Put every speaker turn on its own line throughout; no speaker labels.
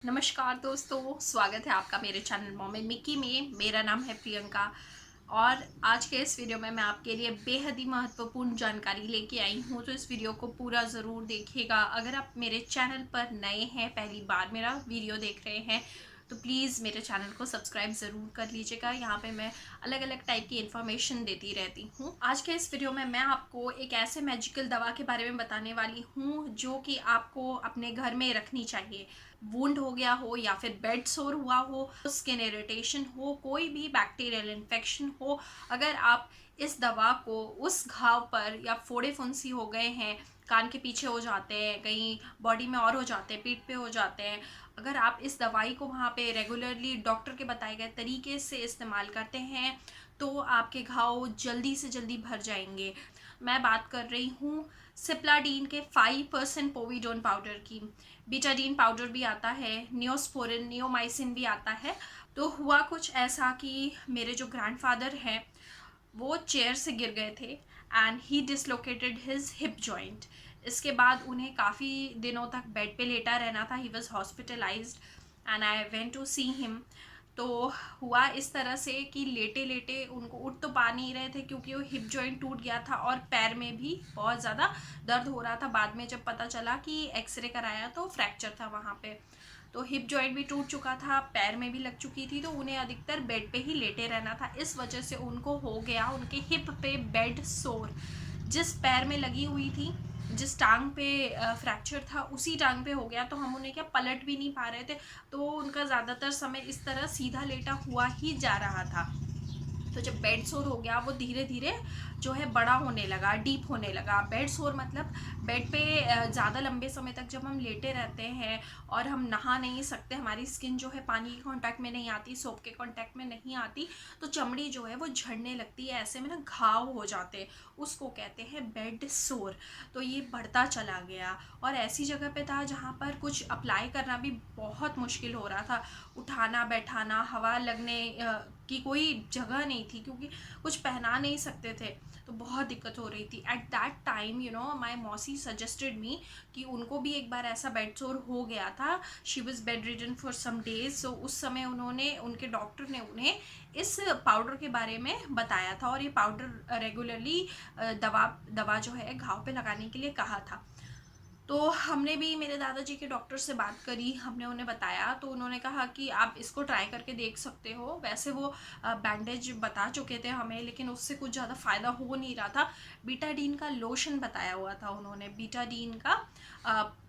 नमस्कार दोस्तों, स्वागत है आपका मेरे चैनल मॉम एंड मिक्की में। मेरा नाम है प्रियंका और आज के इस वीडियो में मैं आपके लिए बेहद ही महत्वपूर्ण जानकारी लेके आई हूँ। तो इस वीडियो को पूरा ज़रूर देखिएगा। अगर आप मेरे चैनल पर नए हैं, पहली बार मेरा वीडियो देख रहे हैं, तो प्लीज़ मेरे चैनल को सब्सक्राइब ज़रूर कर लीजिएगा। यहाँ पे मैं अलग अलग टाइप की इन्फॉर्मेशन देती रहती हूँ। आज के इस वीडियो में मैं आपको एक ऐसे मैजिकल दवा के बारे में बताने वाली हूँ जो कि आपको अपने घर में रखनी चाहिए। वुंड हो गया हो या फिर बेड सोर हुआ हो, स्किन इरिटेशन हो, कोई भी बैक्टीरियल इन्फेक्शन हो, अगर आप इस दवा को उस घाव पर, या फोड़े फुंसी हो गए हैं, कान के पीछे हो जाते हैं, कहीं बॉडी में और हो जाते हैं, पीठ पे हो जाते हैं, अगर आप इस दवाई को वहाँ पे रेगुलरली डॉक्टर के बताए गए तरीके से इस्तेमाल करते हैं तो आपके घाव जल्दी से जल्दी भर जाएंगे। मैं बात कर रही हूँ सिप्लाडीन के 5% पोविडोन पाउडर की। बीटाडीन पाउडर भी आता है, नियोस्पोरिन नियोमाइसिन भी आता है। तो हुआ कुछ ऐसा कि मेरे जो ग्रैंडफादर हैं वो चेयर से गिर गए थे and he dislocated his hip joint. इसके बाद उन्हें काफ़ी दिनों तक बेड पे लेटा रहना था। He was hospitalised and I went to see him. तो हुआ इस तरह से कि लेटे लेटे उनको उठ तो पा नहीं रहे थे क्योंकि वो हिप जॉइंट टूट गया था और पैर में भी बहुत ज़्यादा दर्द हो रहा था। बाद में जब पता चला कि एक्सरे कराया तो फ्रैक्चर था वहाँ पे। तो हिप जॉइंट भी टूट चुका था, पैर में भी लग चुकी थी, तो उन्हें अधिकतर बेड पे ही लेटे रहना था। इस वजह से उनको हो गया उनके हिप पे बेड सोर। जिस पैर में लगी हुई थी, जिस टांग पे फ्रैक्चर था, उसी टांग पे हो गया। तो हम उन्हें क्या पलट भी नहीं पा रहे थे, तो उनका ज़्यादातर समय इस तरह सीधा लेटा हुआ ही जा रहा था। तो जब बेड सोर हो गया वो धीरे धीरे जो है बड़ा होने लगा, डीप होने लगा। बेड सोर मतलब बेड पे ज़्यादा लंबे समय तक जब हम लेटे रहते हैं और हम नहा नहीं सकते, हमारी स्किन जो है पानी के कांटेक्ट में नहीं आती, सोप के कांटेक्ट में नहीं आती, तो चमड़ी जो है वो झड़ने लगती है, ऐसे में ना घाव हो जाते हैं, उसको कहते हैं बेड सोर। तो ये बढ़ता चला गया और ऐसी जगह पे था जहाँ पर कुछ अप्लाई करना भी बहुत मुश्किल हो रहा था। उठाना बैठाना, हवा लगने की कोई जगह नहीं थी क्योंकि कुछ पहना नहीं सकते थे, तो बहुत दिक्कत हो रही थी। एट दैट टाइम माई मौसी सजेस्टेड मी कि उनको भी एक बार ऐसा बेड सोर हो गया था। She was bedridden for some days. So उस समय उन्होंने, उनके डॉक्टर ने उन्हें इस पाउडर के बारे में बताया था और ये पाउडर रेगुलरली दवा दवा जो है घाव पे लगाने के लिए कहा था। तो हमने भी मेरे दादाजी के डॉक्टर से बात करी, हमने उन्हें बताया, तो उन्होंने कहा कि आप इसको ट्राई करके देख सकते हो। वैसे वो बैंडेज बता चुके थे हमें, लेकिन उससे कुछ ज़्यादा फ़ायदा हो नहीं रहा था। बीटाडीन का लोशन बताया हुआ था उन्होंने। बीटाडीन का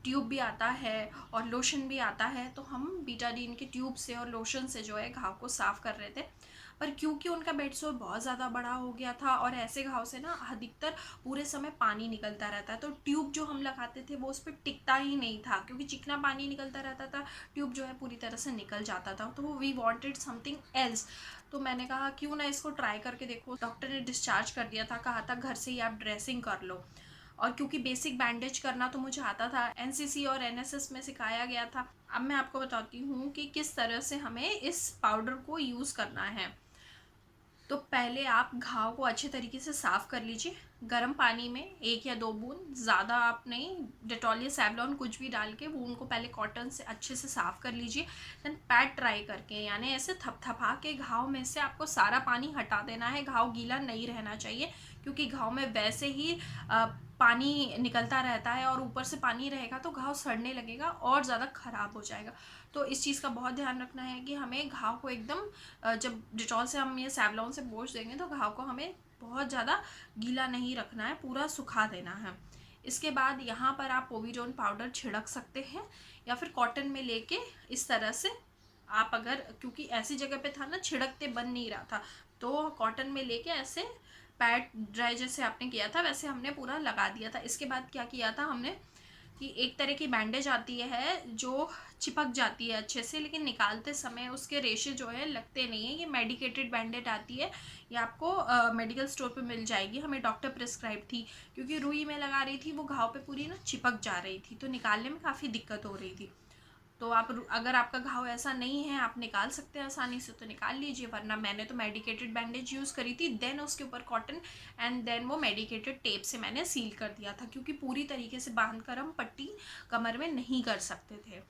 ट्यूब भी आता है और लोशन भी आता है, तो हम बीटाडीन के ट्यूब से और लोशन से जो है घाव को साफ़ कर रहे थे। पर क्योंकि उनका बेड सोर बहुत ज़्यादा बड़ा हो गया था और ऐसे घाव से ना अधिकतर पूरे समय पानी निकलता रहता है, तो ट्यूब जो हम लगाते थे वो उस पर टिकता ही नहीं था क्योंकि चिकना पानी निकलता रहता था, ट्यूब जो है पूरी तरह से निकल जाता था। तो वी वांटेड समथिंग एल्स। तो मैंने कहा क्यों ना इसको ट्राई करके देखो। डॉक्टर ने डिस्चार्ज कर दिया था, कहा था घर से ही आप ड्रेसिंग कर लो। और क्योंकि बेसिक बैंडेज करना तो मुझे आता था, एनसीसी और एनएसएस में सिखाया गया था। अब मैं आपको बताती हूँ कि किस तरह से हमें इस पाउडर को यूज़ करना है। तो पहले आप घाव को अच्छे तरीके से साफ़ कर लीजिए। गर्म पानी में 1 या 2 बूंद, ज़्यादा आप नहीं, डेटॉल या सैवलॉन कुछ भी डाल के वूंड को पहले कॉटन से अच्छे से साफ़ कर लीजिए। देन पैड ट्राई करके, यानी ऐसे थपथपा के घाव में से आपको सारा पानी हटा देना है। घाव गीला नहीं रहना चाहिए क्योंकि घाव में वैसे ही पानी निकलता रहता है और ऊपर से पानी रहेगा तो घाव सड़ने लगेगा और ज़्यादा ख़राब हो जाएगा। तो इस चीज़ का बहुत ध्यान रखना है कि हमें घाव को एकदम जब डिटॉल से हम ये सैवलॉन से पोंछ देंगे तो घाव को हमें बहुत ज़्यादा गीला नहीं रखना है, पूरा सुखा देना है। इसके बाद यहाँ पर आप पोविडोन पाउडर छिड़क सकते हैं या फिर कॉटन में लेके इस तरह से आप, अगर क्योंकि ऐसी जगह पे था ना छिड़कते बन नहीं रहा था, तो कॉटन में लेके ऐसे पैड ड्राई जैसे आपने किया था वैसे हमने पूरा लगा दिया था। इसके बाद क्या किया था हमने कि एक तरह की बैंडेज आती है जो चिपक जाती है अच्छे से, लेकिन निकालते समय उसके रेशे जो है लगते नहीं है। ये मेडिकेटेड बैंडेज आती है, ये आपको मेडिकल स्टोर पे मिल जाएगी। हमें डॉक्टर प्रिस्क्राइब थी क्योंकि रुई में लगा रही थी, वो घाव पे पूरी ना चिपक जा रही थी, तो निकालने में काफ़ी दिक्कत हो रही थी। तो आप, अगर आपका घाव ऐसा नहीं है, आप निकाल सकते हैं आसानी से तो निकाल लीजिए, वरना मैंने तो मेडिकेटेड बैंडेज यूज़ करी थी, देन उसके ऊपर कॉटन एंड देन वो मेडिकेटेड टेप से मैंने सील कर दिया था क्योंकि पूरी तरीके से बांध कर हम पट्टी कमर में नहीं कर सकते थे।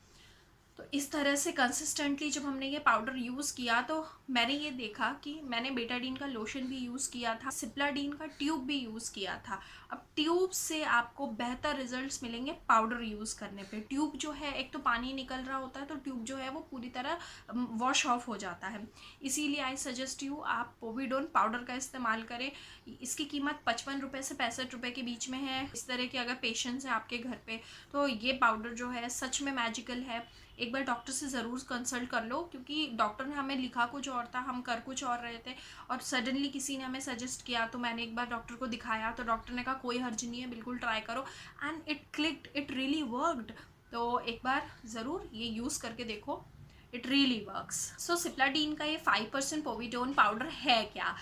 तो इस तरह से कंसिस्टेंटली जब हमने ये पाउडर यूज़ किया तो मैंने ये देखा कि मैंने बेटाडीन का लोशन भी यूज़ किया था, सिप्लाडीन का ट्यूब भी यूज़ किया था। अब ट्यूब से आपको बेहतर रिजल्ट्स मिलेंगे पाउडर यूज़ करने पे। ट्यूब जो है, एक तो पानी निकल रहा होता है तो ट्यूब जो है वो पूरी तरह वॉश ऑफ हो जाता है। इसीलिए आई सजेस्ट यू आप पोविडोन पाउडर का इस्तेमाल करें। इसकी कीमत 55 रुपये से 65 रुपये के बीच में है। इस तरह के अगर पेशेंट्स हैं आपके घर पे तो ये पाउडर जो है सच में मैजिकल है। एक बार डॉक्टर से ज़रूर कंसल्ट कर लो, क्योंकि डॉक्टर ने हमें लिखा कुछ और था, हम कर कुछ और रहे थे, और सडनली किसी ने हमें सजेस्ट किया तो मैंने एक बार डॉक्टर को दिखाया तो डॉक्टर ने कहा कोई हर्ज नहीं है, बिल्कुल ट्राई करो, and it clicked, it really worked. तो एक बार ज़रूर ये यूज़ करके देखो, इट रियली वर्क्स। सो सिप्लाडीन का ये 5% पोविडोन पाउडर है क्या?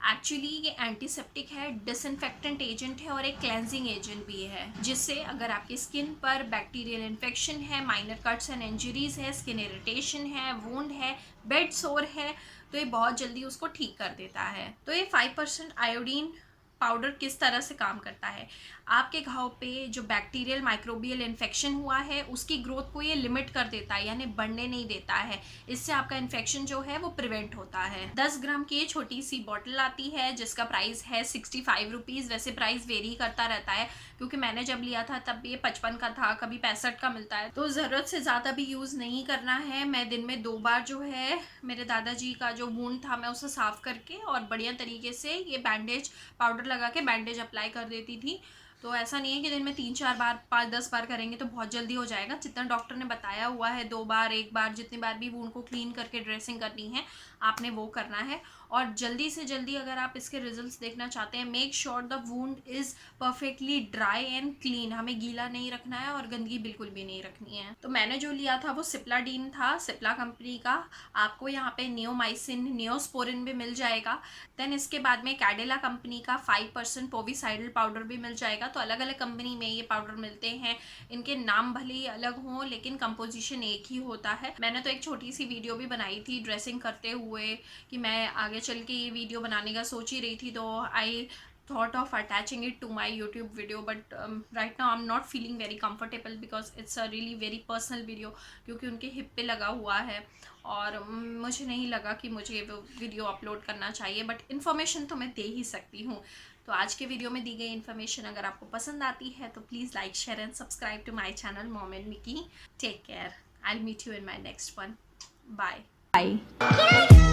एक्चुअली ये एंटीसेप्टिक है, डिसइंफेक्टेंट एजेंट है और एक क्लेंजिंग एजेंट भी है, जिससे अगर आपकी स्किन पर बैक्टीरियल इन्फेक्शन है, माइनर कट्स एंड इंजरीज है, स्किन इरिटेशन है, वुंड है, बेड सोर है, तो ये बहुत जल्दी उसको ठीक कर देता है। तो ये 5% आयोडीन पाउडर किस तरह से काम करता है? आपके घाव पे जो बैक्टीरियल माइक्रोबियल इन्फेक्शन हुआ है उसकी ग्रोथ को ये लिमिट कर देता है, यानी बढ़ने नहीं देता है। इससे आपका इन्फेक्शन जो है वो प्रिवेंट होता है। 10 ग्राम की ये छोटी सी बॉटल आती है जिसका प्राइस है 65 रुपीज़। वैसे प्राइस वेरी करता रहता है, क्योंकि मैंने जब लिया था तब ये 55 का था, कभी 65 का मिलता है। तो ज़रूरत से ज़्यादा भी यूज़ नहीं करना है। मैं दिन में 2 बार जो है मेरे दादाजी का जो वूंड था मैं उसे साफ़ करके और बढ़िया तरीके से ये बैंडेज पाउडर लगा के बैंडेज अप्लाई कर देती थी। तो ऐसा नहीं है कि दिन में 3-4 बार 5-10 बार करेंगे तो बहुत जल्दी हो जाएगा। जितना डॉक्टर ने बताया हुआ है 2 बार 1 बार जितनी बार भी वूंड को क्लीन करके ड्रेसिंग करनी है आपने वो करना है। और जल्दी से जल्दी अगर आप इसके रिजल्ट्स देखना चाहते हैं, make sure the wound is perfectly dry and clean. हमें गीला नहीं रखना है और गंदगी बिल्कुल भी नहीं रखनी है। तो मैंने जो लिया था वो सिप्लाडीन था, सिप्ला कंपनी का। आपको यहाँ पे नियोमाइसिन, नियोस्पोरिन भी मिल जाएगा। देन इसके बाद में कैडिला कंपनी का 5% पोविसाइडल पाउडर भी मिल जाएगा। तो अलग अलग कंपनी में ये पाउडर मिलते हैं, इनके नाम भले ही अलग हों लेकिन कंपोजिशन एक ही होता है। मैंने तो एक छोटी सी वीडियो भी बनाई थी ड्रेसिंग करते हुए कि मैं आगे चल के ये वीडियो बनाने का सोच ही रही थी, तो आई thought of attaching it to my YouTube video, but right now I'm not feeling very comfortable because it's a really very personal video, क्योंकि उनके हिप पे लगा हुआ है और मुझे नहीं लगा कि मुझे वो वीडियो अपलोड करना चाहिए, बट इन्फॉर्मेशन तो मैं दे ही सकती हूँ। तो आज के वीडियो में दी गई इन्फॉर्मेशन अगर आपको पसंद आती है तो please like, share and subscribe to my channel mom and Mikey. Take care, I will meet you in my next one. Bye bye.